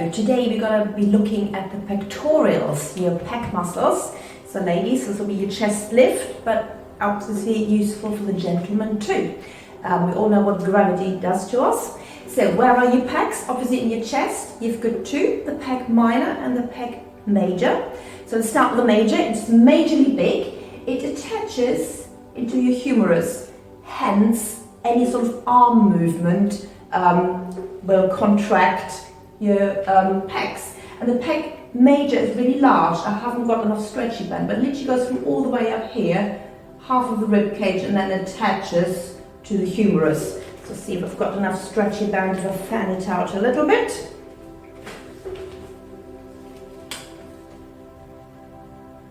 So today we're going to be looking at the pectorals, your pec muscles. So ladies, this will be your chest lift, but obviously useful for the gentlemen too. We all know what gravity does to us. So where are your pecs? Obviously in your chest, you've got two, the pec minor and the pec major. So let's start with the major. It's majorly big. It attaches into your humerus, hence any sort of arm movement will contract your pecs. And the pec major is really large. I haven't got enough stretchy band, but literally goes from all the way up here, half of the rib cage, and then attaches to the humerus. So see if I've got enough stretchy band to fan it out a little bit.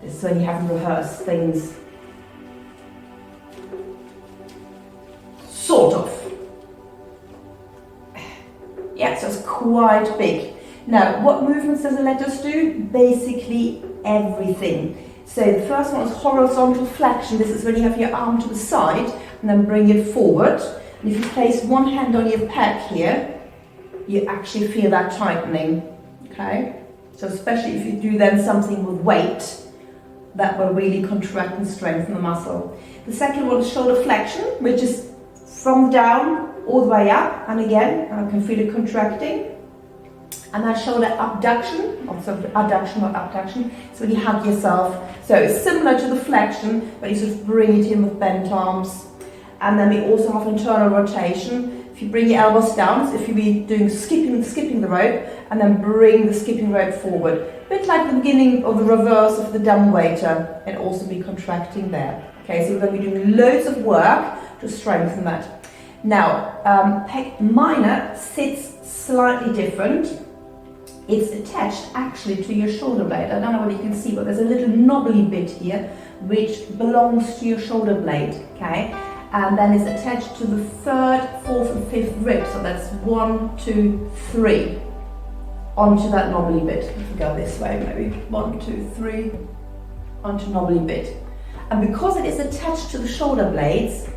This is when you haven't rehearsed things. Sort of. Yeah, so it's quite big. Now, what movements does it let us do? Basically everything. So the first one is horizontal flexion. This is when you have your arm to the side and then bring it forward. And if you place one hand on your pec here, you actually feel that tightening. Okay? So especially if you do then something with weight, that will really contract and strengthen the muscle. The second one is shoulder flexion, which is from down all the way up, and again, I can feel it contracting. And then shoulder abduction, also adduction, not abduction, so when you hug yourself. So it's similar to the flexion, but you sort of bring it in with bent arms. And then we also have internal rotation. If you bring your elbows down, as if you'd be doing skipping the rope, and then bring the skipping rope forward. A bit like the beginning of the reverse of the dumbwaiter, and also be contracting there. Okay, so we're going to be doing loads of work to strengthen that. Now, pec minor sits slightly different. It's attached actually to your shoulder blade. I don't know whether you can see, but there's a little knobbly bit here which belongs to your shoulder blade, okay? And then it's attached to the third, fourth and fifth rib. So that's 1, 2, 3 onto that knobbly bit. If we go this way, maybe 1, 2, 3 onto knobbly bit. And because it is attached to the shoulder blades,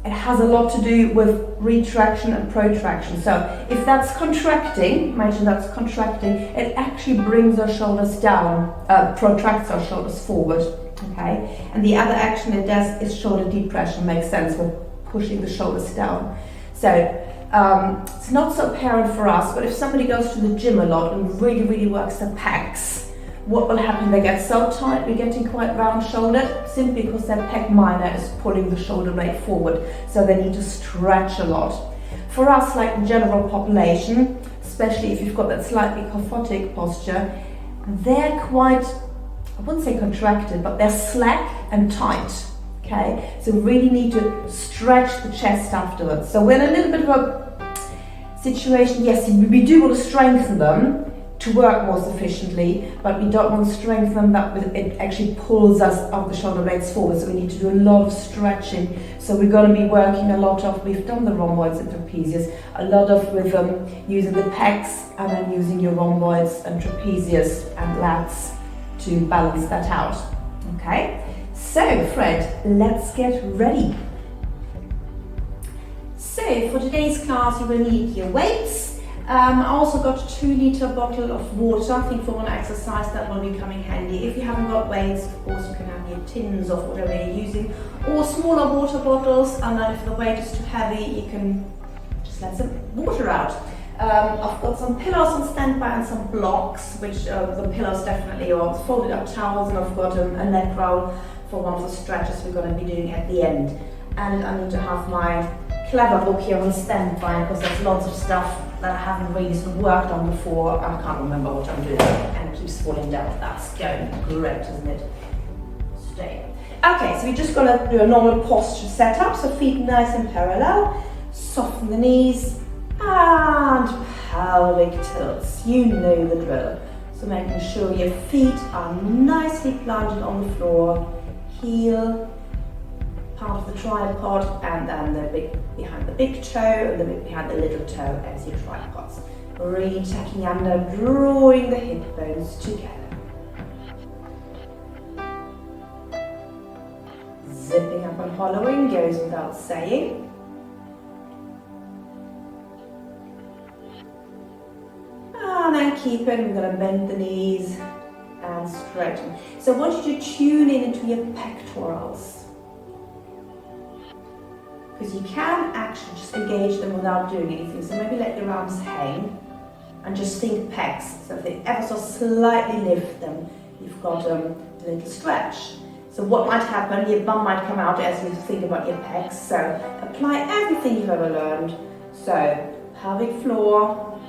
it has a lot to do with retraction and protraction. So if that's contracting, imagine that's contracting, it actually brings our shoulders down, protracts our shoulders forward, okay? And the other action it does is shoulder depression, makes sense, we're pushing the shoulders down. So it's not so apparent for us, but if somebody goes to the gym a lot and really works the pecs, what will happen? They get so tight, we're getting quite round-shouldered, simply because their pec minor is pulling the shoulder blade forward, so they need to stretch a lot. For us, like the general population, especially if you've got that slightly kyphotic posture, they're quite, I wouldn't say contracted, but they're slack and tight, okay? So we really need to stretch the chest afterwards. So we're in a little bit of a situation, yes, we do want to strengthen them, to work more sufficiently, but we don't want to strengthen them that it actually pulls us up the shoulder blades forward, so we need to do a lot of stretching. So we're going to be working a lot of, we've done the rhomboids and trapezius, a lot of with using the pecs and then using your rhomboids and trapezius and lats to balance that out. Okay, so Fred, let's get ready. So for today's class you will need your weights. I also got a 2-liter bottle of water. I think for one exercise that will be coming handy. If you haven't got weights, of course you can have your tins of whatever you're using, or smaller water bottles, and then if the weight is too heavy you can just let some water out. I've got some pillows on standby and some blocks, which the pillows definitely are folded up towels, and I've got a neck roll for one of the stretches we're going to be doing at the end. And I need to have my clever book here on standby because there's lots of stuff that I haven't really sort of worked on before. I can't remember what I'm doing and it keeps falling down. That's going great, isn't it? Stay. Okay, so we're just going to do a normal posture setup. So feet nice and parallel. Soften the knees and pelvic tilts. You know the drill. So making sure your feet are nicely planted on the floor. Heel, part of the tripod, and then the big behind the big toe and the big behind the little toe as your tripods. Really tucking under, drawing the hip bones together. Zipping up and hollowing goes without saying. keep it. We're going to bend the knees and straighten. So I want you to tune in into your pectorals, because you can actually just engage them without doing anything. So maybe let your arms hang and just think pecs. So if they ever so slightly lift them, you've got a little stretch. So what might happen, your bum might come out as you think about your pecs. So apply everything you've ever learned. So pelvic floor,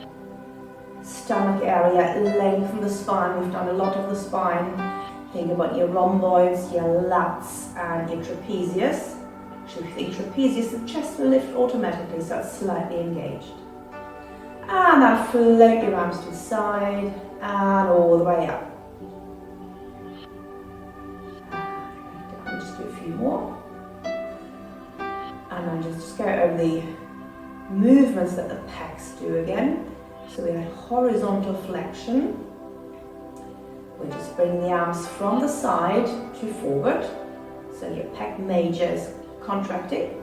stomach area, lengthen the spine. We've done a lot of the spine. Think about your rhomboids, your lats and your trapezius. Actually, if you think trapezius, the chest will lift automatically, so it's slightly engaged. And now float your arms to the side and all the way up. Just do a few more. And then just go over the movements that the pecs do again. So we had horizontal flexion. We're just bringing the arms from the side to forward. So your pec major is contracting.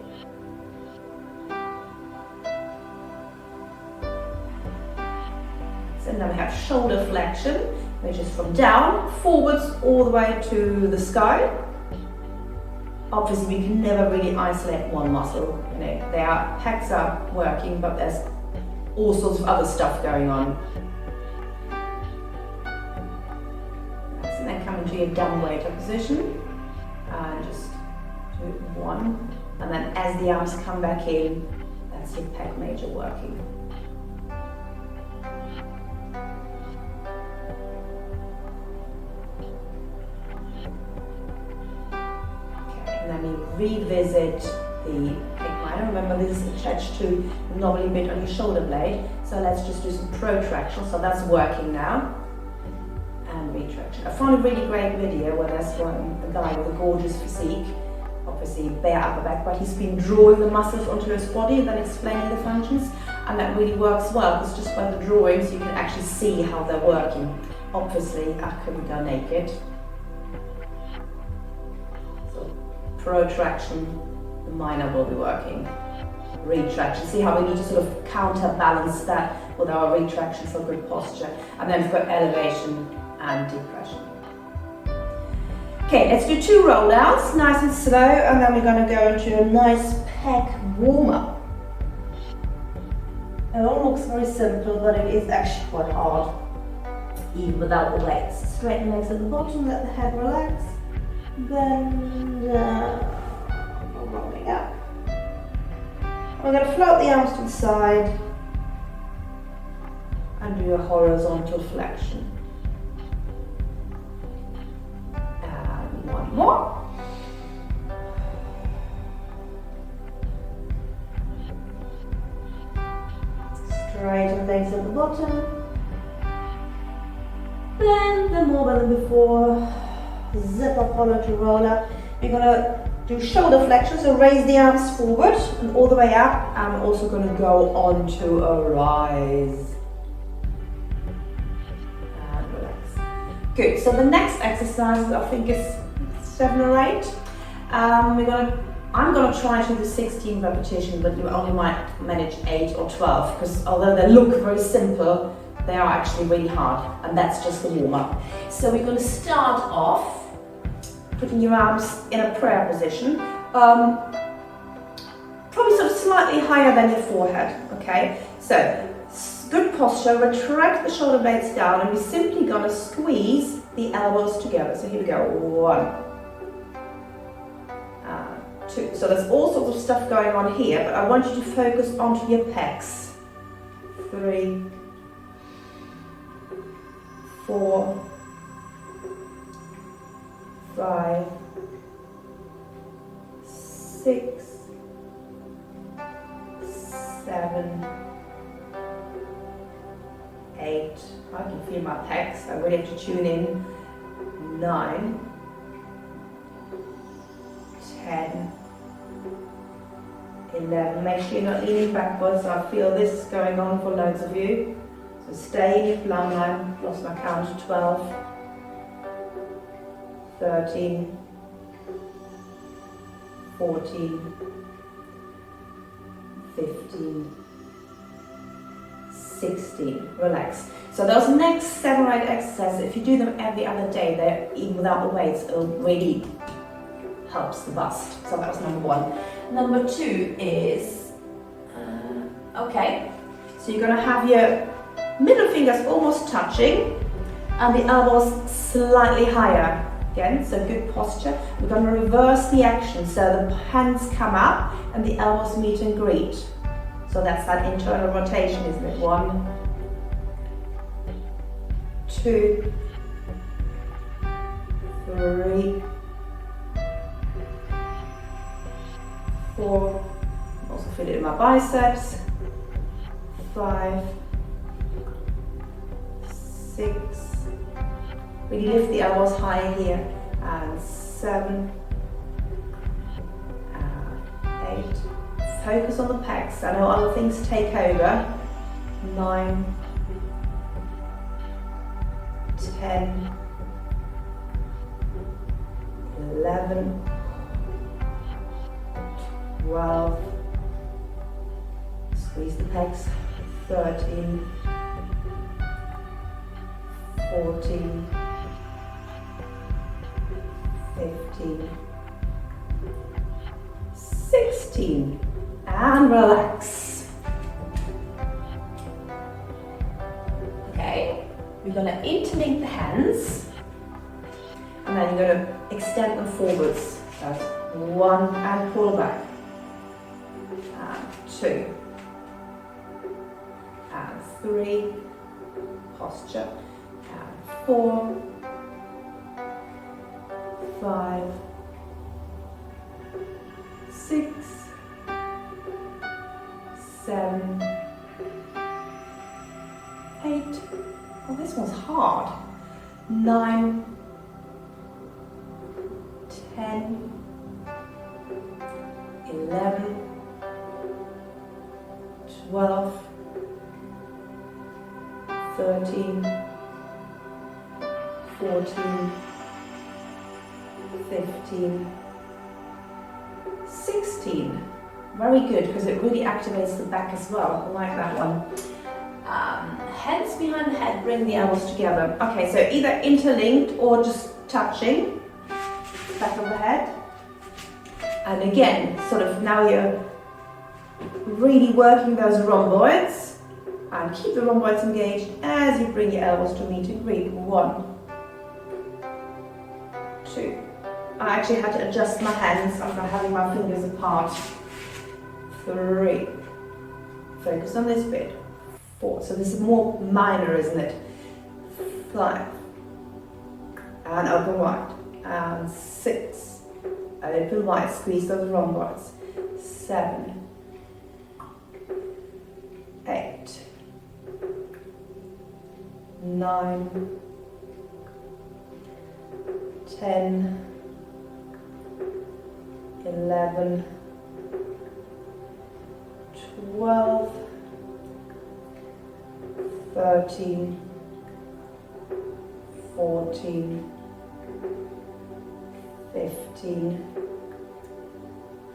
So now we have shoulder flexion, which is from down, forwards, all the way to the sky. Obviously, we can never really isolate one muscle. You know, pecs are working, but there's all sorts of other stuff going on. And then come into your dumb waiter position, and just do one. And then as the arms come back in, that's your pec major working. And then we revisit the pec minor. Remember, this is attached to the knobbly bit on your shoulder blade. So let's just do some protraction. So that's working now. And retraction. I found a really great video where there's a guy with a gorgeous physique, obviously bare upper back, but he's been drawing the muscles onto his body and then explaining the functions. And that really works well, because just by the drawings you can actually see how they're working. Obviously, I couldn't go naked. Protraction, the minor will be working. Retraction, see how we need to sort of counterbalance that with our retraction for good posture. And then we've got elevation and depression. Okay, let's do 2 roll downs, nice and slow, and then we're going to go into a nice pec warm up. It all looks very simple, but it is actually quite hard, even without the weights. Straighten legs at the bottom, let the head relax. Bend down, rolling up. We're going to float the arms to the side and do a horizontal flexion. And one more. Straighten legs at the bottom. Bend them more than before. Zip up, hollow to roll up. We're going to do shoulder flexion, so raise the arms forward and all the way up. I'm also going to go on to a rise. And relax. Good, so the next exercise, I think is 7 or 8. I'm going to try to do 16 repetitions, but you only might manage 8 or 12, because although they look very simple, they are actually really hard, and that's just the warm-up. So we're going to start off putting your arms in a prayer position, probably sort of slightly higher than your forehead, okay? So, good posture, retract the shoulder blades down, and we're simply going to squeeze the elbows together. So here we go, 1, 2. So there's all sorts of stuff going on here, but I want you to focus onto your pecs. 3, 4, 5, 6, 7, 8. I can feel my pecs. I really have to tune in. 9, 10, 11. Make sure you're not leaning backwards. I feel this going on for loads of you. So stay in your plumb line. Lost my count. 12. 13, 14, 15, 16. Relax. So those next 7 or 8 exercises, if you do them every other day, they're even without the weights, it'll really helps the bust. So that was number 1. Number 2 is, okay, so you're gonna have your middle fingers almost touching and the elbows slightly higher. Again, so good posture. We're gonna reverse the action, so the hands come up and the elbows meet and greet. So that's that internal rotation, isn't it? 1, 2, 3, 4, also feel it in my biceps, 5, 6, really lift the elbows higher here, and 7, and 8, focus on the pecs, I know other things take over, 9, 10, 11, 12, squeeze the pecs, 13, 14, 15, 16, and relax. Okay, we're going to interlink the hands and then you're going to extend them forwards. That's 1 and pull back. And 2 and 3, posture, and 4, 5, 6, 7, 8, oh this one's hard, 9, 10, 11, 12, 13, 14, 15, 16. Very good, because it really activates the back as well. I like that one. Hands behind the head, bring the elbows together. Okay, so either interlinked or just touching, back of the head. And again, sort of now you're really working those rhomboids, and keep the rhomboids engaged as you bring your elbows to meet and greet. 1, 2. I actually had to adjust my hands after having my fingers apart. 3. Focus on this bit. 4. So this is more minor, isn't it? 5. And open wide. And 6. Open wide. Squeeze those rhomboids. 7. 8. 9. 10. 11, 12, 13, 14, 15,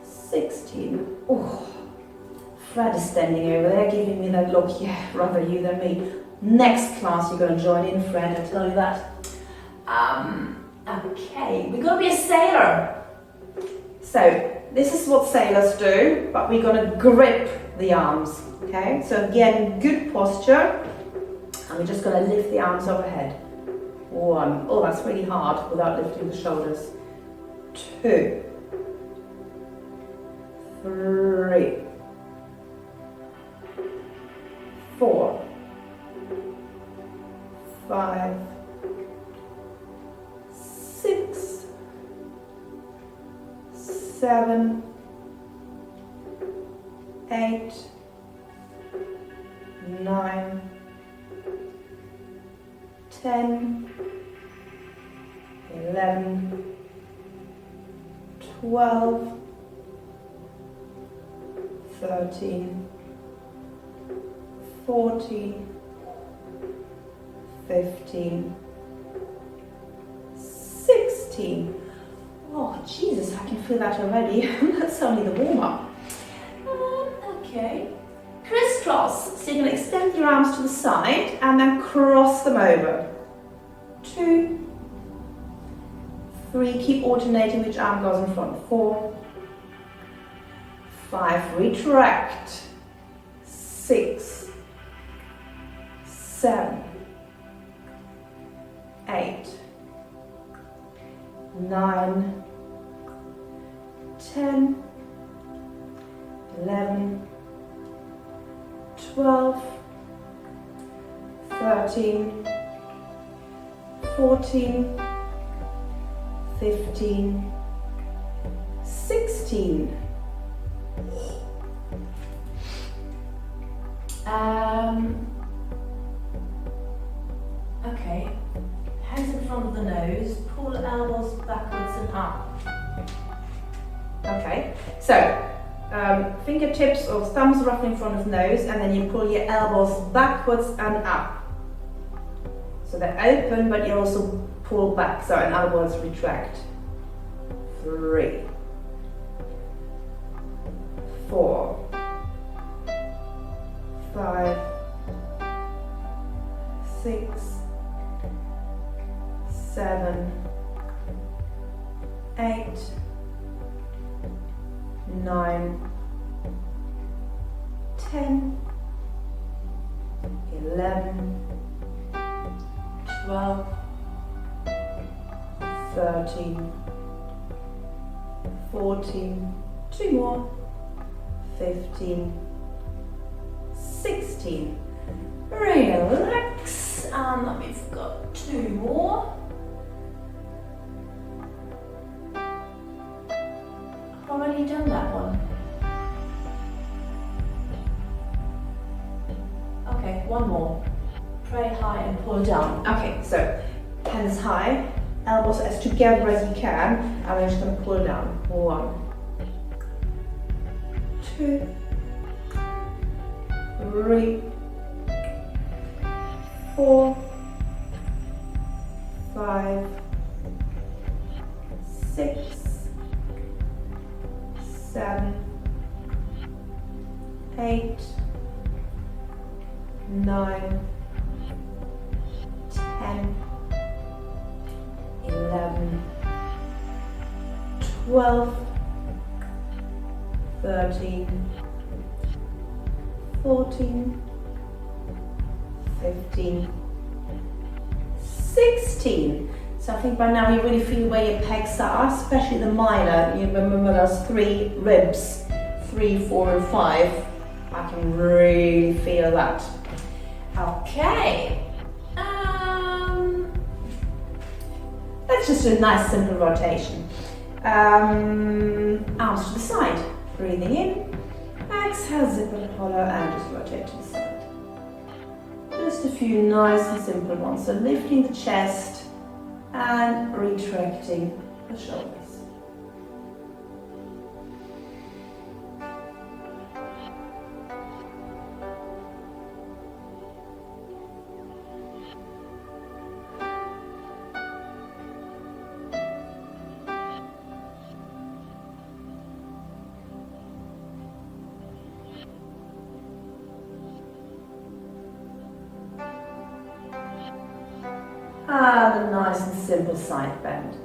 16. Oh, Fred is standing over there giving me that look. Yeah, rather you than me. Next class you're going to join in, Fred, I tell you that. Okay, we're going to be a sailor. So this is what sailors do, but we're going to grip the arms. Okay, so again, good posture, and we're just going to lift the arms overhead. 1, oh that's really hard without lifting the shoulders. 2, 3, 4, 5, 6, 7, 8, 9, 10, 11, 12, 13, 14, 15, 16. Oh, Jesus, I can feel that already. That's only the warm-up. Okay. Crisscross. So you're going to extend your arms to the side and then cross them over. 2, 3, keep alternating which arm goes in front. 4, 5, retract. 6, 7, 8, 9, 10, 11, 12, 13, 14, 15, 16. Okay, hands in front of the nose, pull elbows backwards and up. Okay, so fingertips or thumbs roughly in front of nose, and then you pull your elbows backwards and up. So they're open, but you also pull back, so in other words, retract. 3, 4, 5, 6, 7, 8, 9, 10, 11, 12, 13, 14, 2 more, 15, 16. Relax, and we've got 2 more. I've already done that one. Okay, 1 more. Pray high and pull down. Okay, so hands high, elbows as together as you can, and we're just going to pull down. 1, 2, 3, 4, 5, 6, 7, 8, 9, 10, 11, 12, 13, 14, 15, 16. So I think by now you really feel where your pecs are, especially the minor. You remember those 3 ribs, 3, 4 and 5. I can really feel that. Okay. Let's just do a nice simple rotation. Arms to the side. Breathing in. Exhale, zip and hollow, and just rotate to the side. Just a few nice and simple ones. So lifting the chest and retracting the shoulders. And a nice and simple side bend.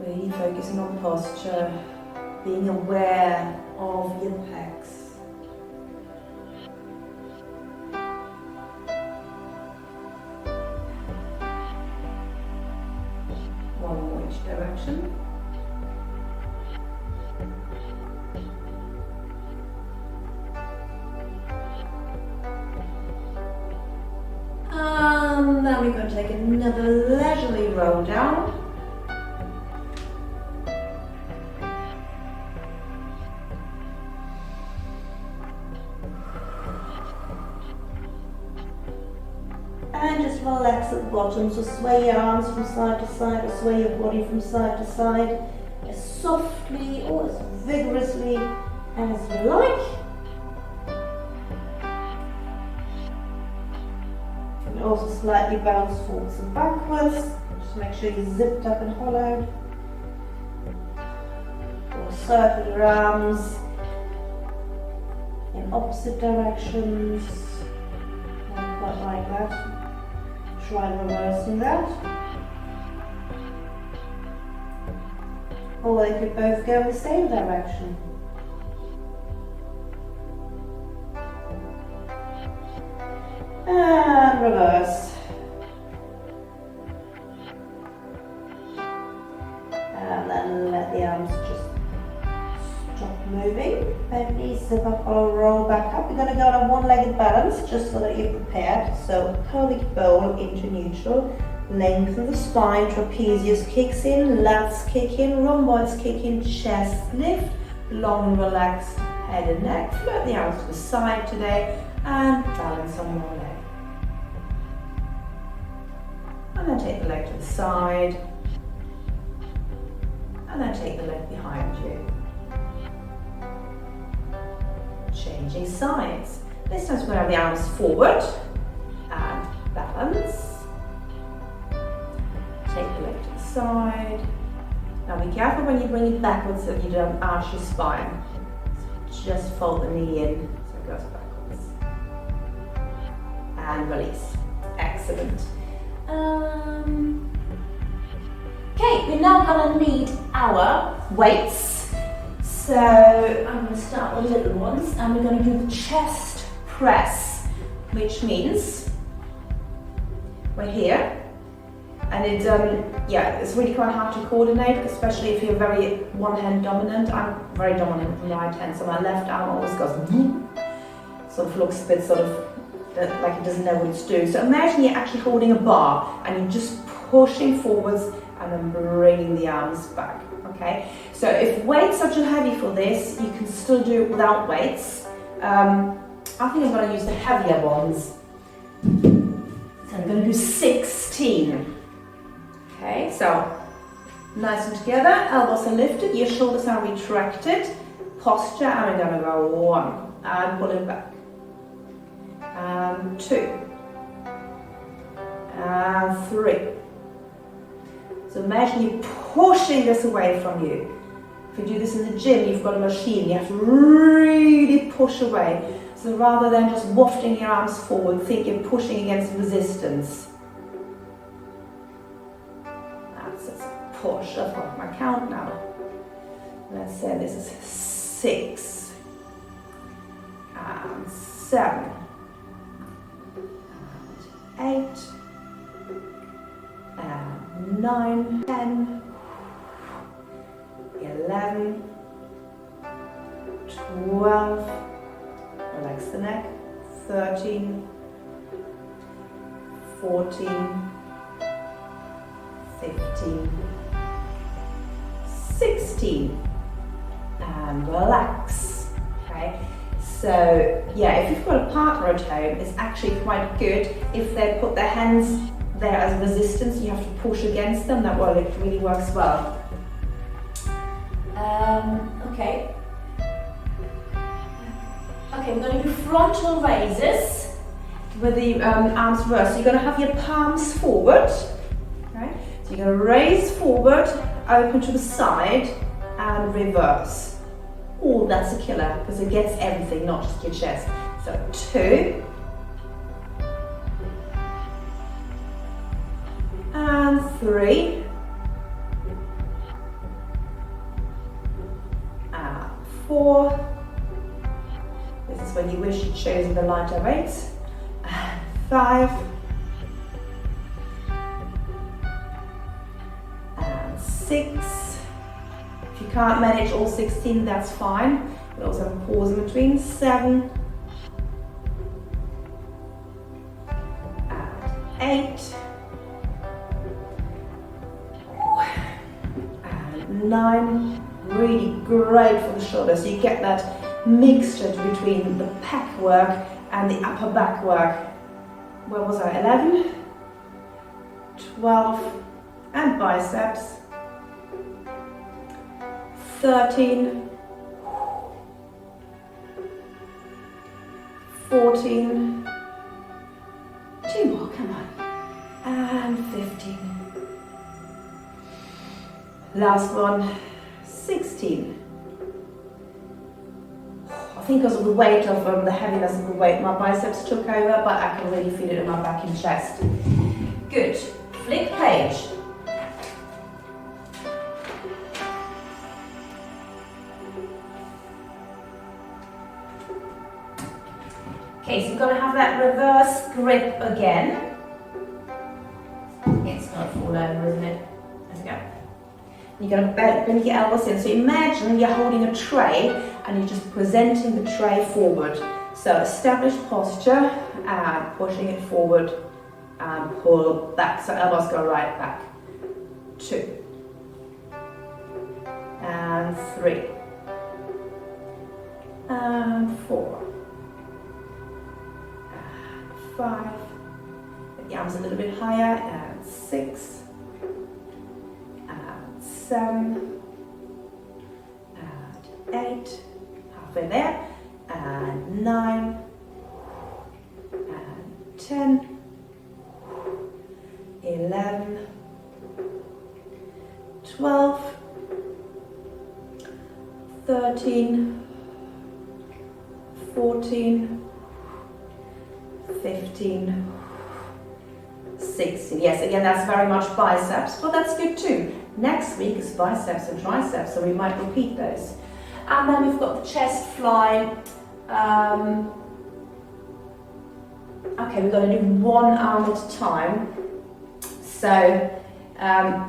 Really focusing on posture, being aware of your pecs. One more each direction. And then we're going to take another leisurely roll down. bottom. So sway your arms from side to side, or sway your body from side to side, as softly or as vigorously as you like. You can also slightly bounce forwards and backwards. Just make sure you're zipped up and hollowed. Or circle your arms in opposite directions. Not quite like that. Try reversing that. Or they could both go in the same direction. And reverse. And then let the arms just stop moving. Bend knees, zip up or roll back up. You're going to go on a one-legged balance just so that you're prepared. So pelvic bowl into neutral. Lengthen the spine, trapezius kicks in, lats kick in, rhomboids kick in, chest lift, long relaxed head and neck. Float the arms to the side today and balance on one leg. And then take the leg to the side. And then take the leg behind you. Changing sides. This time we're going to have the arms forward and balance. Take the leg to the side. Now be careful when you bring it backwards so you don't arch your spine. So just fold the knee in so it goes backwards. And release. Excellent. Okay, we're now going to need our weights. So I'm going to start with little ones and we're going to do the chest press, which means we're here. And it's really quite hard to coordinate, especially if you're very one-hand dominant. I'm very dominant with my right hand, so my left arm always goes sort of looks a bit sort of like it doesn't know what it's doing. So imagine you're actually holding a bar and you're just pushing forwards and then bringing the arms back. Okay. So if weights are too heavy for this, you can still do it without weights. I think I'm going to use the heavier ones. So I'm going to do 16. Okay, so nice and together, elbows are lifted, your shoulders are retracted, posture, and we're going to go 1, and pull it back, and 2, and 3. So imagine you pushing this away from you. If you do this in the gym, you've got a machine, you have to really push away. So rather than just wafting your arms forward, think you're pushing against resistance. Push. I've got my count now. Let's say this is 6 and 7 and 8 and 9, 10, 11, 12, relax the neck, 13, 14, 15, 16, and relax. Okay, so yeah, if you've got a partner at home, it's actually quite good if they put their hands there as resistance. You have to push against them. That way it really works well. Okay, we're going to do frontal raises with the arms reversed. So you're going to have your palms forward. Okay, so you're going to raise forward, open to the side, and reverse. Oh, that's a killer because it gets everything, not just your chest. So 2 and 3 and 4. This is when you wish you'd chosen the lighter weights. 5 and 6. If you can't manage all 16, that's fine. But also have a pause in between. 7 and 8 and 9. Really great for the shoulders. So you get that mixture between the pec work and the upper back work. Where was I? 11 12, and biceps, 13, 14, 2 more, come on, and 15. Last one, 16. I think because of the weight of the heaviness of the weight, my biceps took over, but I can really feel it in my back and chest. Good. Flip page. Okay, so you're going to have that reverse grip again. It's going to fall over, isn't it? There we go. You're going to bend your elbows in. So imagine you're holding a tray and you're just presenting the tray forward. So establish posture and pushing it forward and pull back. So elbows go right back. 2 and 3 and 4 and 5. Get the arms a little bit higher, and 6 and 7 and 8. Halfway there, and 9 and 10, 11, 12, 13, 14, 15, 16. Yes, again, that's very much biceps, but that's good too. Next week is biceps and triceps, so we might repeat those. And then we've got the chest fly. Okay, we're going to do one arm at a time. So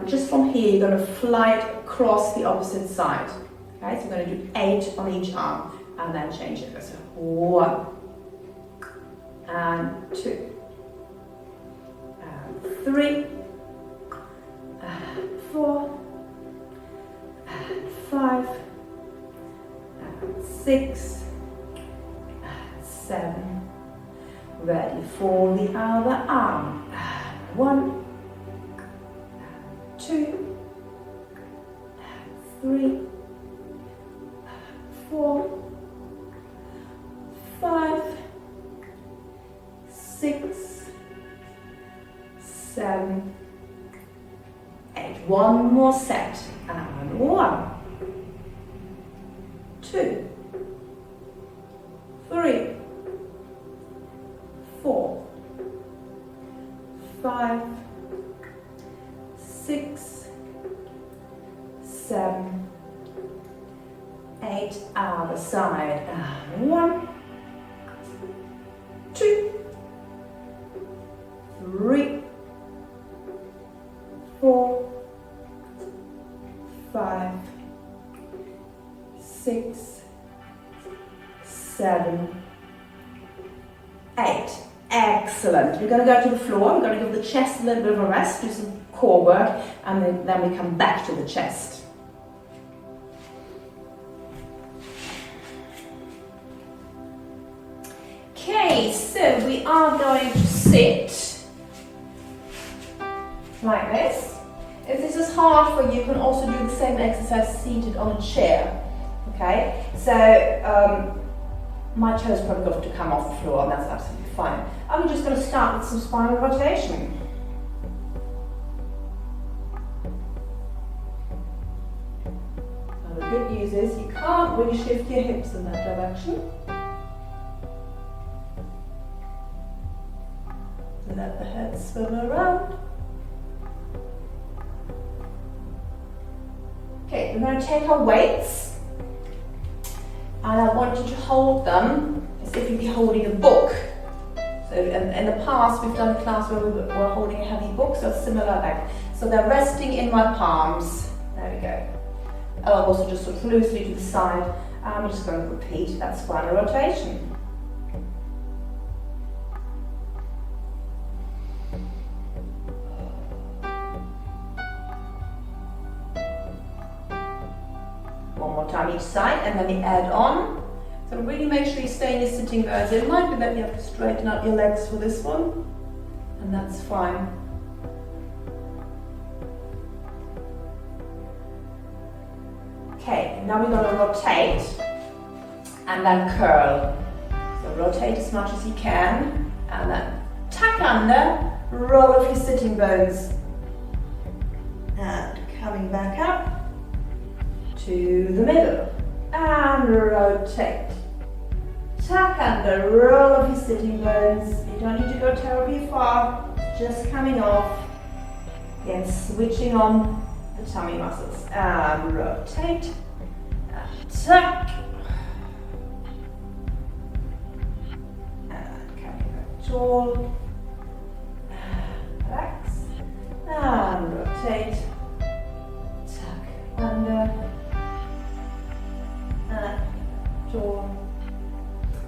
just from here, you're going to fly it across the opposite side. Okay, so we're going to do 8 on each arm and then change it. So 1 and 2 and 3 and 4 and 5 and 6 and 7. Ready for the other arm. 1 and 2 and 3 4 5 6 7 8. One more set. And 1 2 3 4 5 6 7 8. Other side. And 1 2 3 4 5 6 7 8. Excellent. We're going to go to the floor. We're going to give the chest a little bit of a rest, do some core work, and then we come back to the chest. Okay, so we are going to sit like this. If this is hard for you, you can also do the same exercise seated on a chair. Okay, so my toes probably got to come off the floor, and that's absolutely fine. I'm just going to start with some spinal rotation. Now the good news is you can't really shift your hips in that direction. So let the head swim around. Okay, we're going to take our weights, and I want you to hold them as if you'd be holding a book. So in the past, we've done a class where we were holding a heavy book, so it's similar like. So they're resting in my palms. There we go. Elbows are just sort of loosely to the side. I'm just going to repeat that spinal rotation. One more time each side, and then we add on. So really make sure you stay in your sitting pose. It might be that you have to straighten out your legs for this one, and that's fine. Okay, now we're going to rotate and then curl. So rotate as much as you can and then tuck under, roll off your sitting bones and coming back up to the middle and rotate. Tuck under, roll off your sitting bones. You don't need to go terribly far, just coming off. Again, switching on the tummy muscles and rotate and tuck and coming back tall and relax and rotate, tuck under and tall.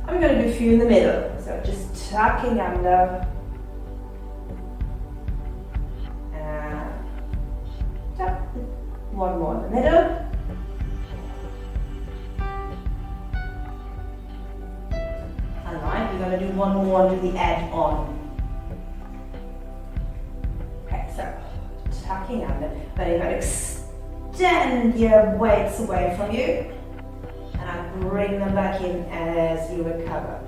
I'm going to do a few in the middle, so just tucking under. One more in the middle. Alright, we're going to do one more to the edge on. Okay, so tucking under. Then you're going to extend your weights away from you and bring them back in as you recover.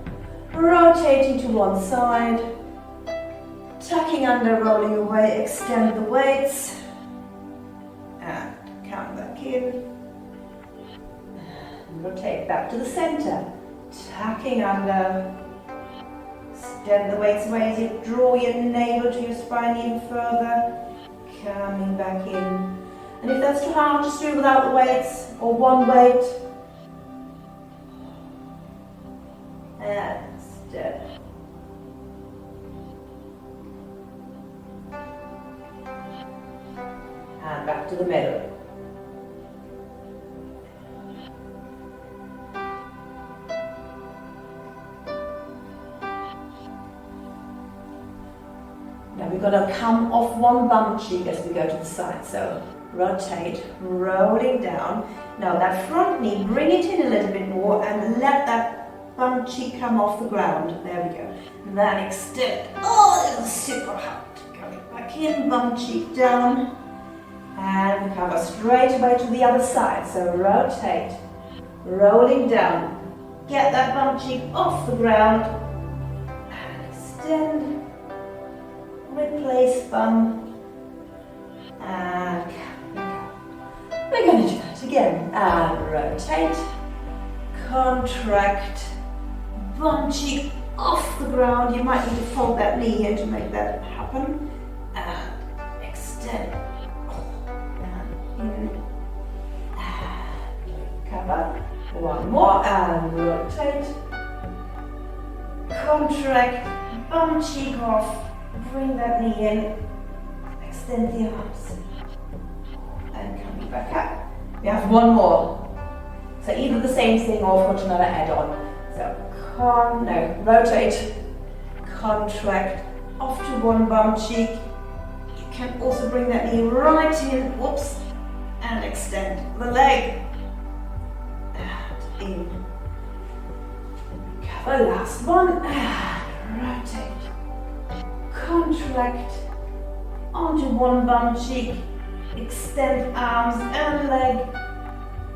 Rotating to one side, tucking under, rolling away, extend the weights. Come back in, and rotate back to the center, tucking under, extend the weights away as you draw your navel to your spine even further, coming back in, and if that's too hard, just do it without the weights, or one weight, and extend. And back to the middle. Now we're going to come off one bum cheek as we go to the side. So rotate, rolling down. Now that front knee, bring it in a little bit more and let that bum cheek come off the ground. There we go. And then extend. Oh, this is super hard. Coming back in, bum cheek down. And recover straight away to the other side. So rotate, rolling down. Get that bum cheek off the ground. And extend. Replace bum. And come back up. We're going to do that again. And rotate. Contract. Bum cheek off the ground. You might need to fold that knee here to make that happen. And extend. Cover. One more and rotate. Contract, bum cheek off, bring that knee in, extend the arms, and coming back up. We have one more. So either the same thing or put another add-on. So rotate, contract, off to one bum cheek. You can also bring that knee right in, whoops, and extend the leg. And in. Cover, last one. And rotate. Contract onto one bum cheek. Extend arms and leg.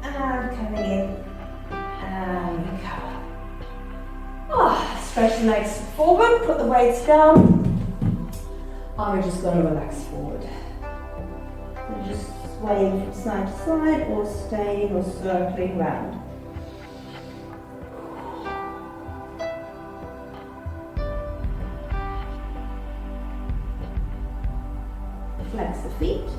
And coming in. And recover. Stretch the legs forward. Put the weights down. And we're just going to relax forward. So just swaying from side to side or staying or circling round. Flex the feet.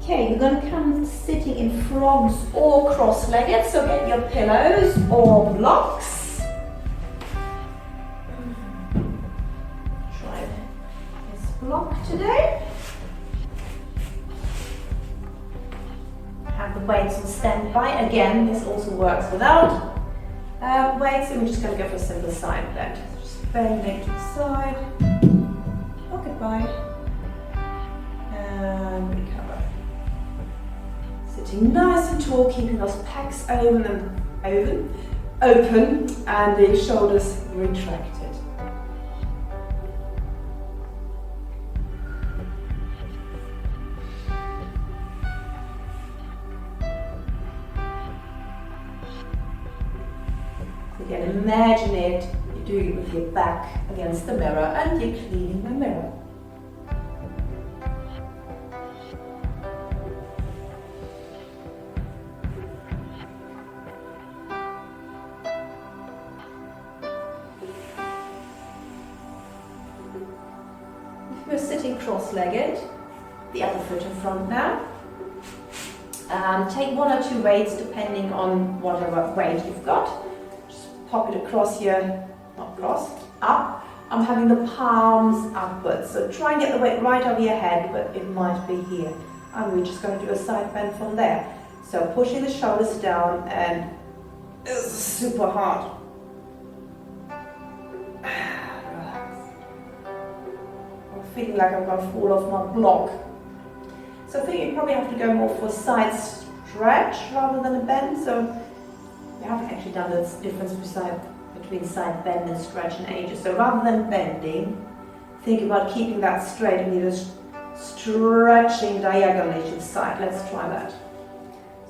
Okay, you're going to come sitting in frogs or cross-legged, so get your pillows or blocks. Try this block today. Have the weights on standby. Again, this also works without weights, and we're just going to go for a simple side bend. Just bending to the side. Okay, bye. And recover. Sitting nice and tall, keeping those pecs open, and the shoulders retracted. imagine it, you're doing it with your back against the mirror and you're cleaning the mirror. If you're sitting cross-legged, the other foot in front now. Take 1 or 2 weights depending on whatever weight you've got. Just pop it across here, not cross, up. I'm having the palms upwards, so try and get the weight right over your head, but it might be here. And we're just going to do a side bend from there. So pushing the shoulders down, and it's super hard. I'm feeling like I'm going to fall off my block. So I think you probably have to go more for a side stretch rather than a bend. So we haven't actually done the difference between side bend and stretch in ages. So rather than bending, think about keeping that straight and you're just stretching diagonally to the side. Let's try that.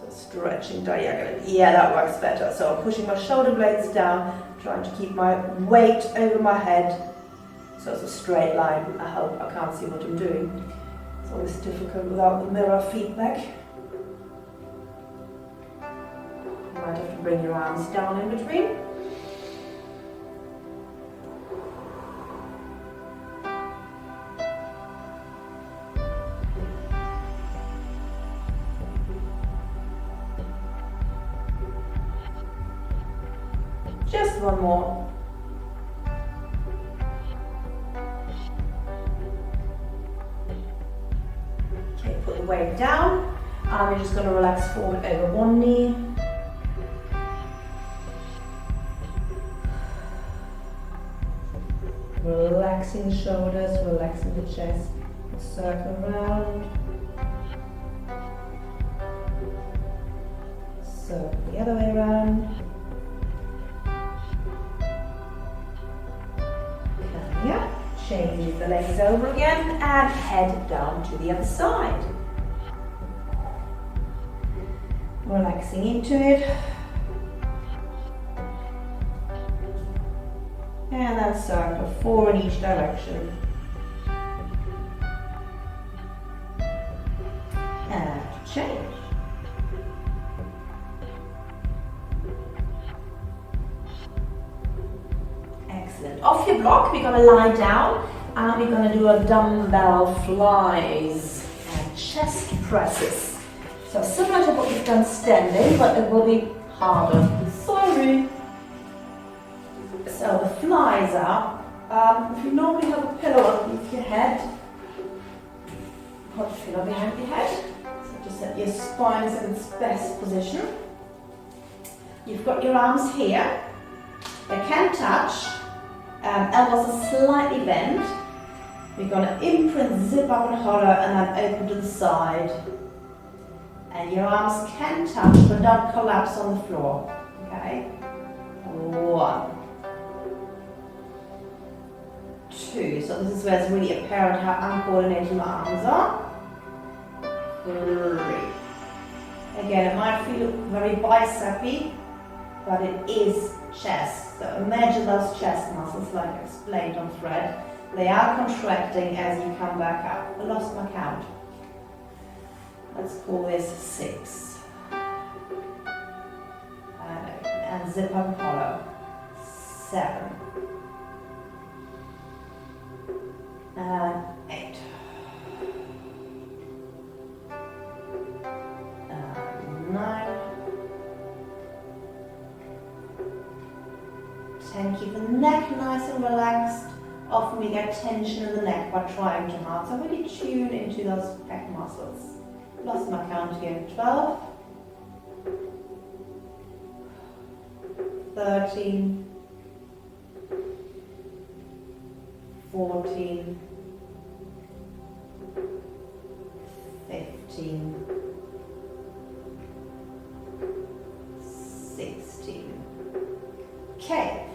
So stretching diagonally. Yeah, that works better. So I'm pushing my shoulder blades down, trying to keep my weight over my head. So it's a straight line. I hope I can't see what I'm doing. It's always difficult without the mirror feedback. You might have to bring your arms down in between. Just one more. Okay, put the weight down. We're just going to relax forward over one knee. Relaxing the shoulders, relaxing the chest. Circle around. Circle the other way around. Yeah, change the legs over again and head down to the other side. Relaxing into it. And then circle 4 in each direction. And change. Excellent. Off your block, we're going to lie down and we're going to do a dumbbell flies and chest presses. So similar to what we've done standing, but it will be harder. Sorry. So the flies are, if you normally have a pillow underneath your head, put a pillow behind your head. So just that your spine is in its best position. You've got your arms here. They can touch. Elbows are slightly bent. We're going to imprint, zip up and holler, and then open to the side. And your arms can touch, but don't collapse on the floor. Okay? 1, 2. So this is where it's really apparent how uncoordinated my arms are. 3. Again, it might feel very bicepy, but it is chest. So imagine those chest muscles, like I explained on thread. They are contracting as you come back up. I lost my count. Let's call this 6. And zip up hollow. 7. And 8. And 9. 10. Keep the neck nice and relaxed. Often we get tension in the neck by trying too hard. So really tune into those pec muscles. Lost my count here. 12. 13. 14. 15. 16. Okay,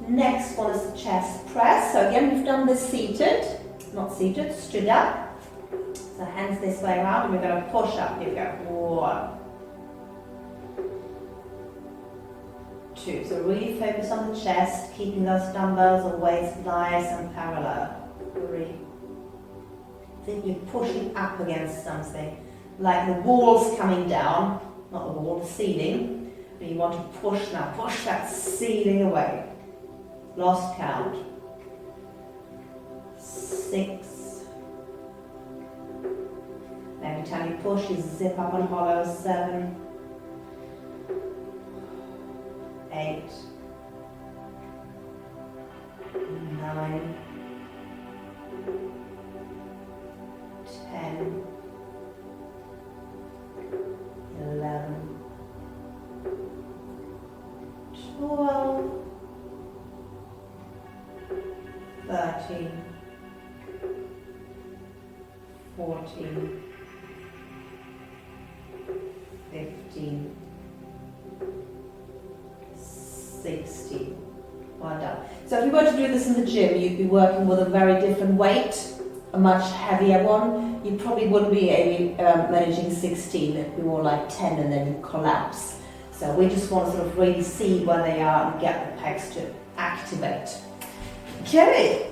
next one is the chest press. So again, we've done this seated, not seated, stood up. So hands this way around and we're going to push up. Here we go. 1, 2. So really focus on the chest, keeping those dumbbells or weights nice and parallel. 3. Think you're pushing up against something, like the wall's coming down, not the wall, the ceiling, but you want to push now, push that ceiling away. Lost count. 6. Every time you push, you zip up and hollow. 7. 8. 9. 10. 11. 12. 13. 14. 15. 16. Well done. So if you were to do this in the gym, you'd be working with a very different weight, a much heavier one. You probably wouldn't be managing 16, it'd be more like 10 and then you collapse. So we just want to sort of really see where they are and get the pecs to activate. Okay.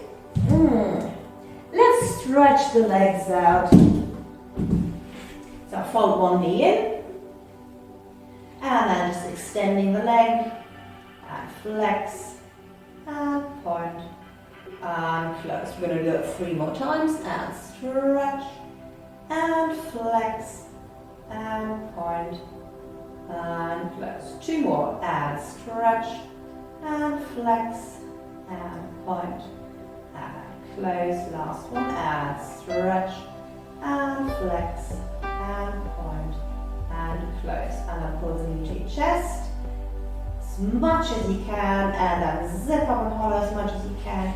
Let's stretch the legs out. So fold one knee in. And then just extending the leg. And flex. And point. And close. We're going to do it 3 more times. And stretch. And flex. And point. And close. 2 more. And stretch. And flex. And point. And close. Last one. And stretch. And flex. And point. And close. And then pull the knee to your chest as much as you can, and then zip up and hollow as much as you can.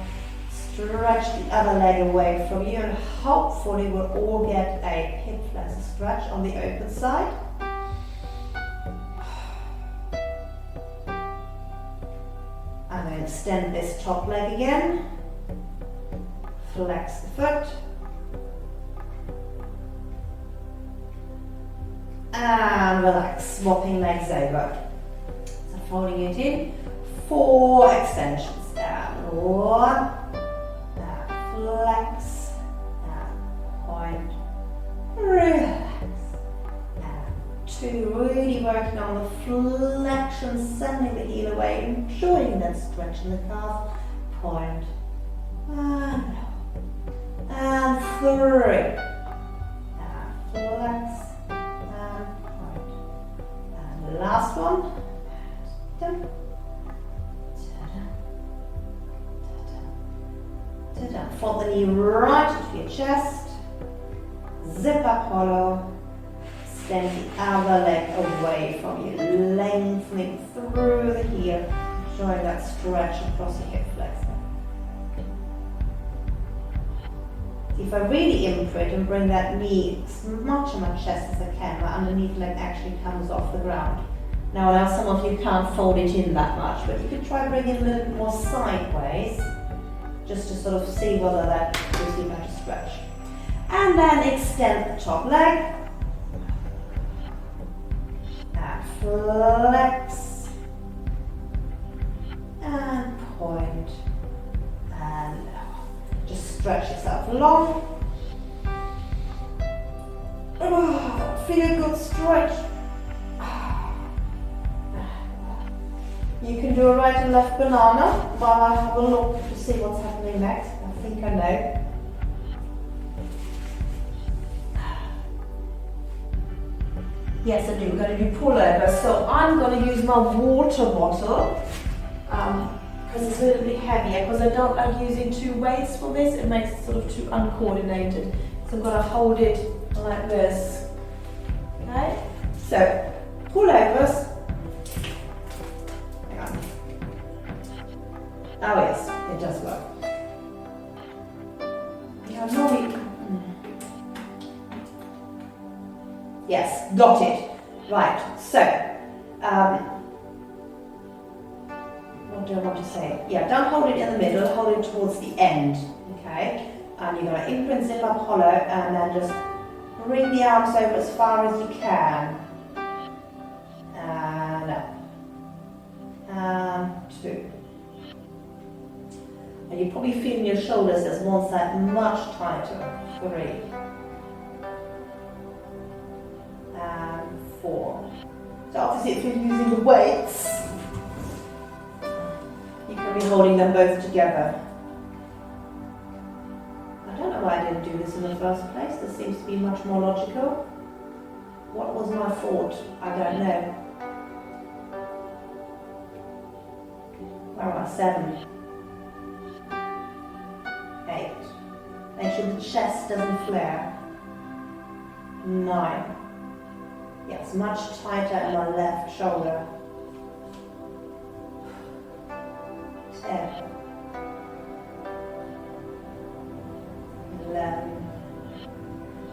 Stretch the other leg away from you, and hopefully we'll all get a hip flexor stretch on the open side. And then extend this top leg again. Flex the foot. And relax, swapping legs over. So folding it in, 4 extensions. And 1, and flex, and point, relax, and 2. Really working on the flexion, sending the heel away, enjoying that stretch in the calf, point, and 3, and flex. Last one. Fold the knee right into your chest. Zip up hollow. Extend the other leg away from you. Lengthening through the heel. Enjoying that stretch across the hip flexor. If I really imprint and bring that knee as much on my chest as I can, my underneath leg actually comes off the ground. Now I know some of you can't fold it in that much, but you can try bringing it a little bit more sideways, just to sort of see whether that gives you a better stretch. And then extend the top leg. And flex. And point. And just stretch yourself long. Oh, feel a good stretch. You can do a right and left banana while I have a look to see what's happening next. I think I know. Yes, I do. We're going to do pullover. So I'm going to use my water bottle because it's a little bit heavier, because I don't like using 2 weights for this. It makes it sort of too uncoordinated. So I'm going to hold it like this. Okay? So, pullovers. Oh yes, it does work. Yeah, normally. Yes, got it. Right, so, what do I want to say? Yeah, don't hold it in the middle, hold it towards the end, okay? And you're going to imprint, zip up hollow, and then just bring the arms over as far as you can. And up. 2. And you probably feel in your shoulders as one side much tighter. 3. And 4. So obviously if you're using the weights, you can be holding them both together. I don't know why I didn't do this in the first place. This seems to be much more logical. What was my thought? I don't know. Where am I? 7. 8. Make sure the chest doesn't flare. 9. Yeah, it's much tighter in my left shoulder. 10. 11.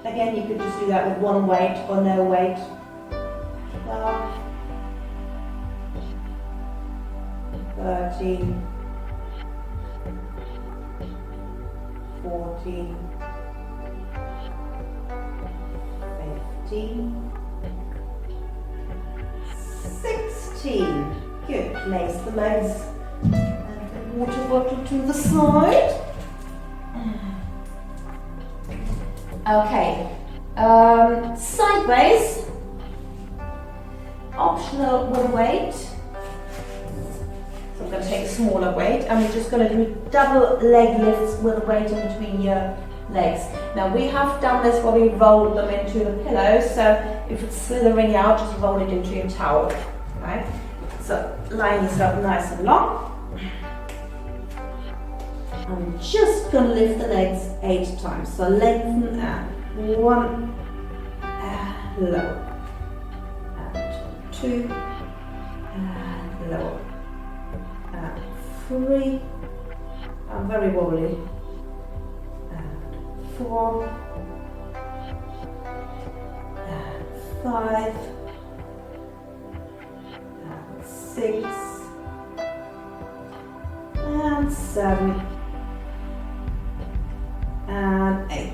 Again, you could just do that with one weight or no weight. 12. 13. 14. 15. 16. Good. Place the legs and the water bottle to the side. Okay. Sideways. Optional with weight. So I'm going to take a smaller weight and we're just going to do double leg lifts with a weight in between your legs. Now we have done this where we rolled them into the pillow, so if it's slithering out, just roll it into your towel. Right? So line yourself nice and long. I'm just going to lift the legs 8 times. So lengthen and 1 and lower. And 2 and lower. And 3. I'm very wobbly. And 4. And 5. And 6. And 7. And 8.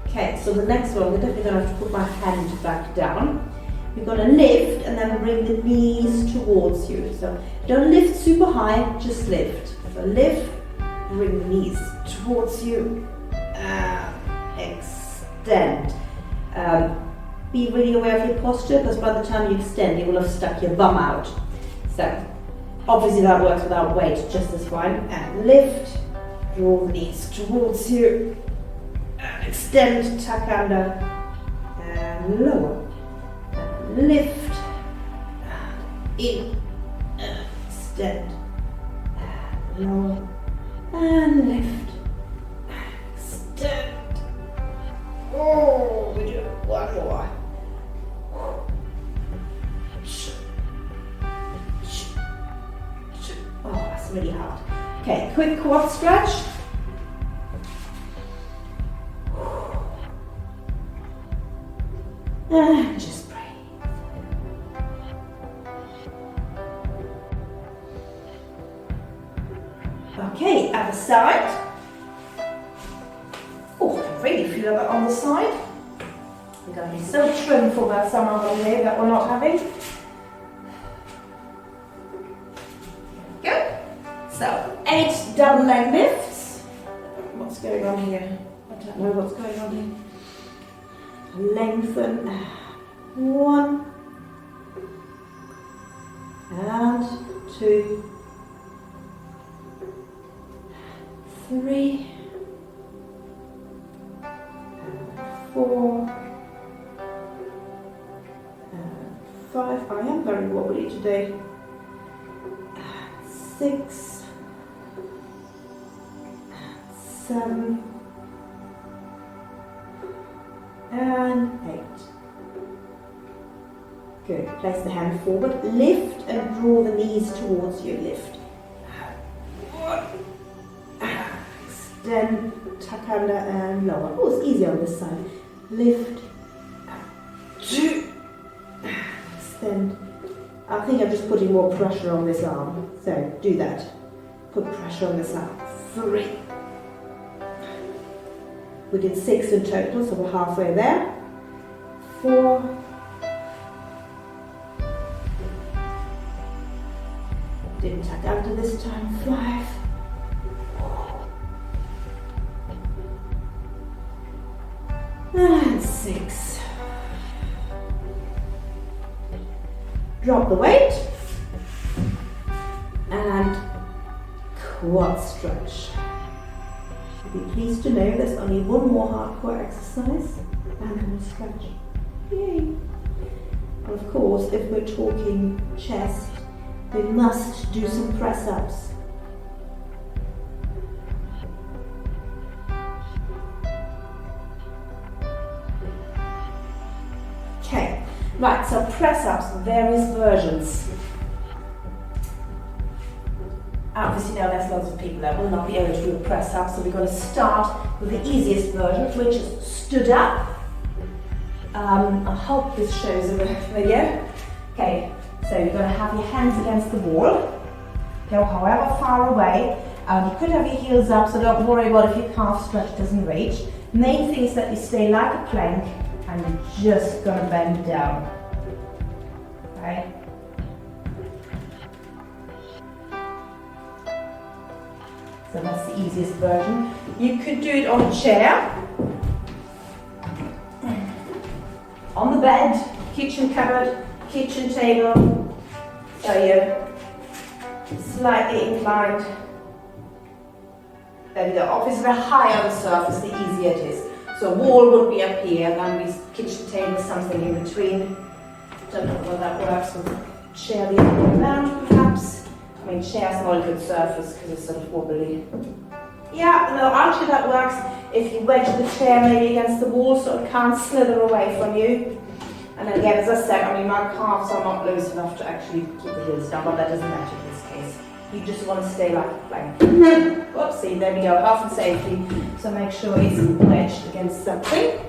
Okay, so the next one, we're definitely going to have to put my hand back down. You're going to lift and then bring the knees towards you. So don't lift super high, just lift. So lift, bring the knees towards you, and extend. Be really aware of your posture, because by the time you extend, you will have stuck your bum out. So obviously that works without weight just as fine. And lift. Draw the knees towards you, and extend, tuck under, and lower, and lift, and in, and extend, and lower, and lift, and extend. Oh, we do one more. Oh, that's really hard. Okay, quick quad stretch. And just breathe. Okay, other side. Oh, I really feel that on the side. We're going to be so trim for that summer holiday that we're not having. Good. So, 8 double leg lifts. What's going on here? I don't know what's going on here. Lengthen. 1 and 2, 3 and 4 and 5. I am very wobbly today. 6 and 7 and 8. Good. Place the hand forward, lift and draw the knees towards you. Lift. 1. Extend, tuck under and lower. Oh, it's easier on this side. Lift. 2. Extend. I think I'm just putting more pressure on this arm. So do that. Put pressure on this arm. 3. We did 6 in total, so we're halfway there. 4. after this time. 5. And 6. Drop the weight. And quad stretch. You'll be pleased to know there's only one more hardcore exercise and then we'll stretch. Yay! And of course, if we're talking chest, we must do some press-ups. Okay, right, so press-ups, various versions. Obviously now there's lots of people that will not be able to do a press-up, so we're going to start with the easiest version, which is stood up. I hope this shows in the video. Okay, so you're going to have your hands against the wall, go however far away. You could have your heels up, so don't worry about if your calf stretch doesn't reach. Main thing is that you stay like a plank and you're just going to bend down. Okay? So that's the easiest version. You could do it on a chair, on the bed, kitchen cupboard, kitchen table, so you're slightly inclined. There we go. Obviously the higher the surface, the easier it is. So wall would be up here, and then the kitchen table, something in between. Don't know whether that works with a chair the other way around, perhaps. I mean, chair's not a good surface because it's sort of wobbly. Yeah, no, actually that works if you wedge the chair maybe against the wall so it can't slither away from you. And again, as I said, I mean, my calves are not loose enough to actually keep the heels down, but that doesn't matter in this case. You just want to stay like a plank. Whoopsie, there we go, health and safety. So make sure it's wedged against something.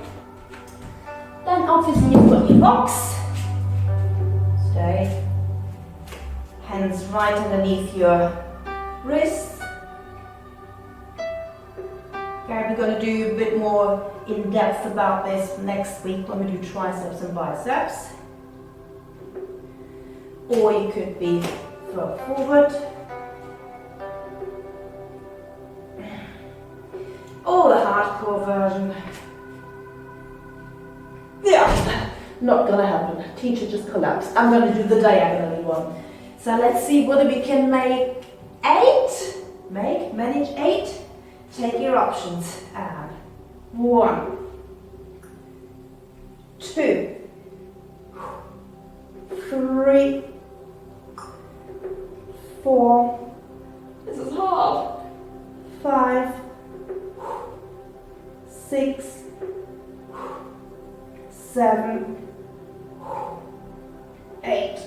Then obviously you've got your box. Stay. Hands right underneath your wrists. Okay, we're going to do a bit more in depth about this next week when we do triceps and biceps. Or you could be throw forward. Or the hardcore version. Yeah, not going to happen. Teacher just collapsed. I'm going to do the diagonally one. So let's see whether we can make 8. Manage 8. Take your options. And 1, 2, 3, 4. This is hard. 5, 6, 7, 8.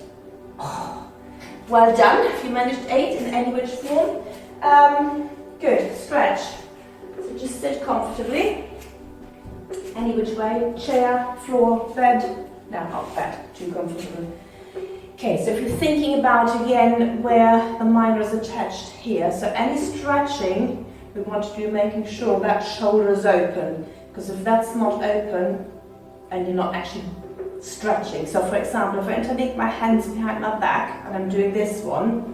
Well done, if you managed 8 in any which form. Good, stretch. So just sit comfortably. Any which way, chair, floor, bed. No, not bed, too comfortable. Okay, so if you're thinking about again where the minor is attached here, so any stretching we want to do making sure that shoulder is open, because if that's not open and you're not actually stretching. So for example, if I interlink my hands behind my back and I'm doing this one,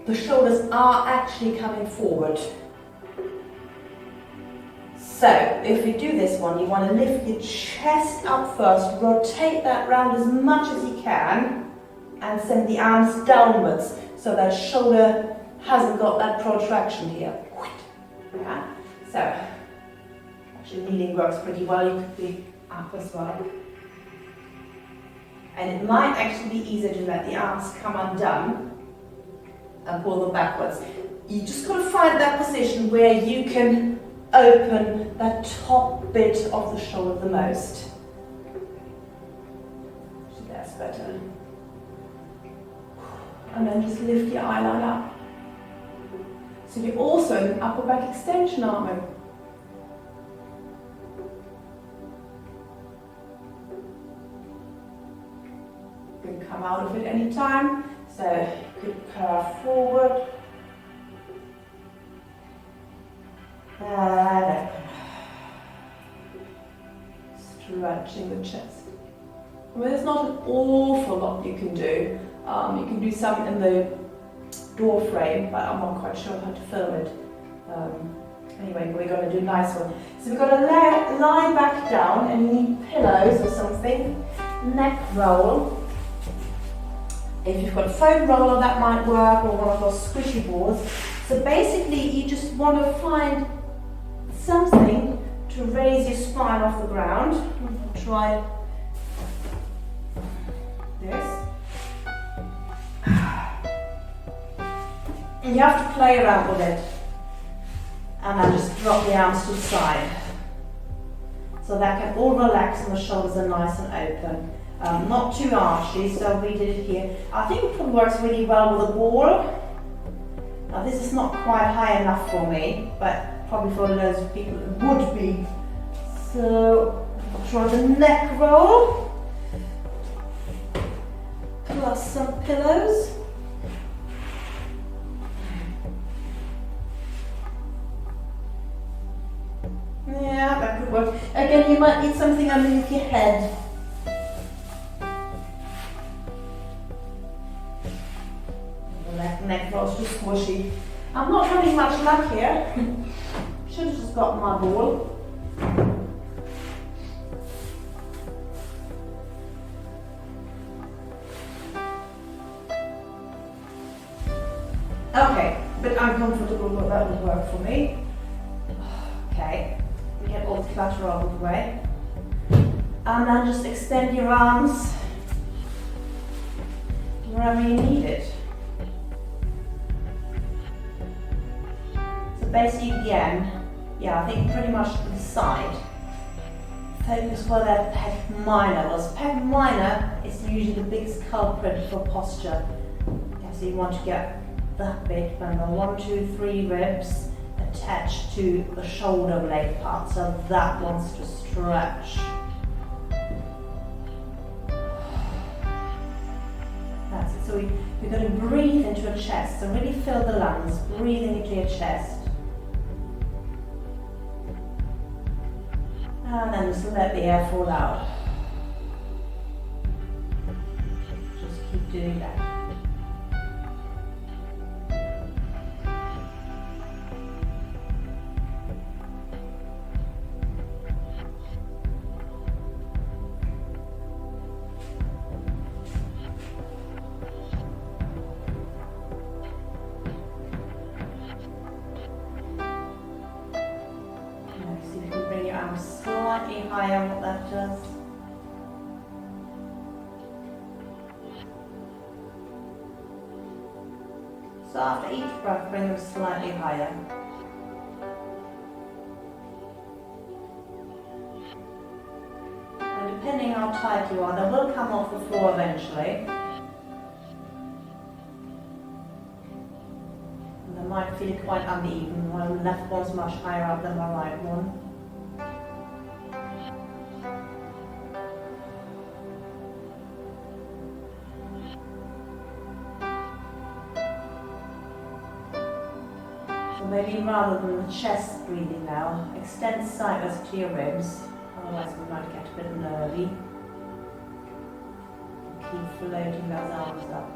the shoulders are actually coming forward. So if we do this one, you want to lift your chest up first, rotate that round as much as you can, and send the arms downwards so that shoulder hasn't got that protraction here. Yeah. So actually kneeling works pretty well, you could be up as well. And it might actually be easier to let the arms come undone and pull them backwards. You just got to find that position where you can open that top bit of the shoulder the most. So that's better. And then just lift your eye line up. So you're also in upper back extension, aren't we? You can come out of it any time. So you could curve forward. And open. Stretching the chest. Well, there's not an awful lot you can do. You can do some in the door frame, but I'm not quite sure how to film it. Anyway, we're going to do a nice one. So we're going to lie back down, and you need pillows or something. Neck roll. If you've got a foam roller, that might work, or one of those squishy balls. So basically, you just want to find something to raise your spine off the ground. I'll try this. And you have to play around with it. And then just drop the arms to the side. So that can all relax and the shoulders are nice and open. Not too archy, so we did it here. I think it works really well with a ball. Now this is not quite high enough for me, but probably for loads of people it would be. So I'll try the neck roll, plus some pillows. Yeah, that could work. Again, you might need something underneath your head. The neck roll's just squishy. I'm not having much luck here. Should have just got my ball. Okay, a bit uncomfortable, but that would work for me. Okay, we get all the clutter out of the way. And then just extend your arms wherever you need it. So basically again, yeah, I think pretty much to the side. Focus where that pec minor was. Pec minor is usually the biggest culprit for posture. Okay, so you want to get that big, remember 1, 2, 3 ribs attached to the shoulder blade part, so that wants to stretch. That's it. So we're going to breathe into your chest. So really fill the lungs, breathing into your chest. And then just let the air fall out. Just keep doing that. Slightly higher, what that does. So after each breath, bring them slightly higher. And depending how tight you are, they will come off the floor eventually. And they might feel quite uneven. While the left one's much higher up than the right one. Maybe rather than the chest breathing now, extend sideways to your ribs, otherwise we might get a bit nervy. Keep floating those arms up.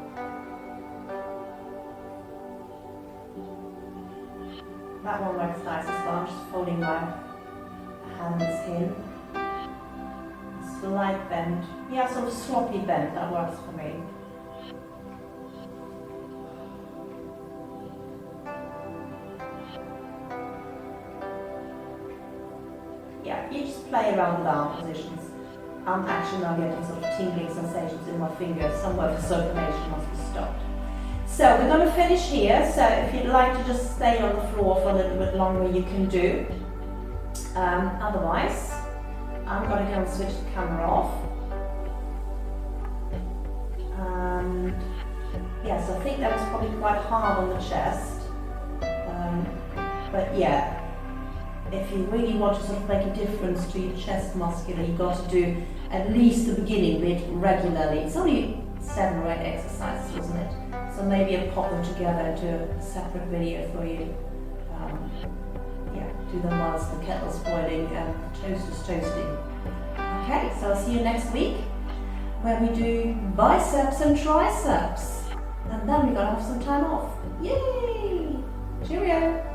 That one works nice as well. I'm just folding my hands in. Slight bend. Yeah, sort of sloppy bend, that works for me. Yeah, you just play around with arm positions. I'm actually now getting sort of tingling sensations in my fingers. Somewhere the circulation must be stopped. So we're going to finish here. So if you'd like to just stay on the floor for a little bit longer, you can do. Otherwise, I'm going to go and switch the camera off. And yes, I think that was probably quite hard on the chest. But yeah. If you really want to sort of make a difference to your chest muscular, you've got to do at least the beginning bit regularly. It's only 7 or 8 exercises, wasn't it? So maybe I'll pop them together into a separate video for you. Yeah, do them whilst the kettle's boiling and the toast is toasting. Okay, so I'll see you next week. where we do biceps and triceps. And then we're going to have some time off. Yay! Cheerio!